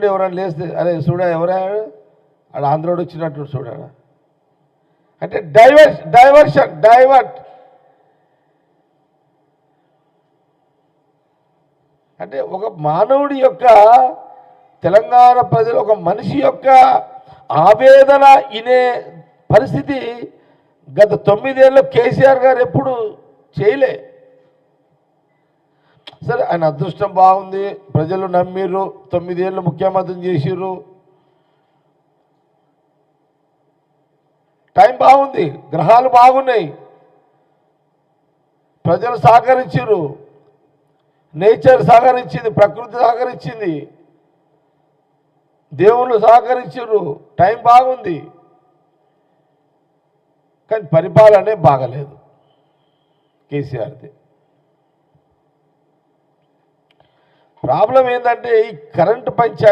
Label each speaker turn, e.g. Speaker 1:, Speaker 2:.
Speaker 1: నుండి ఎవరైనా లేస్తే అరే చూడా ఎవరా ఆడ ఆంధ్రోడు వచ్చినట్టు చూడా అంటే డైవర్ట్ అంటే ఒక మానవుడి యొక్క తెలంగాణ ప్రజలు ఒక మనిషి యొక్క ఆవేదన ఇనే పరిస్థితి గత 9 ఏళ్ళు కేసీఆర్ గారు ఎప్పుడు చేయలే. సరే ఆయన అదృష్టం బాగుంది, ప్రజలు నమ్మిర్రు, 9 ఏళ్ళు ముఖ్యమంత్రిని చేసిర్రు, టైం బాగుంది, గ్రహాలు బాగున్నాయి, ప్రజలు సహకరించారు, నేచర్ సహకరించింది, ప్రకృతి సహకరించింది, దేవుళ్ళు సహకరించారు, టైం బాగుంది. కానీ పరిపాలనే బాగలేదు కేసీఆర్ది. ప్రాబ్లం ఏంటంటే ఈ కరెంటు పంచాయతీ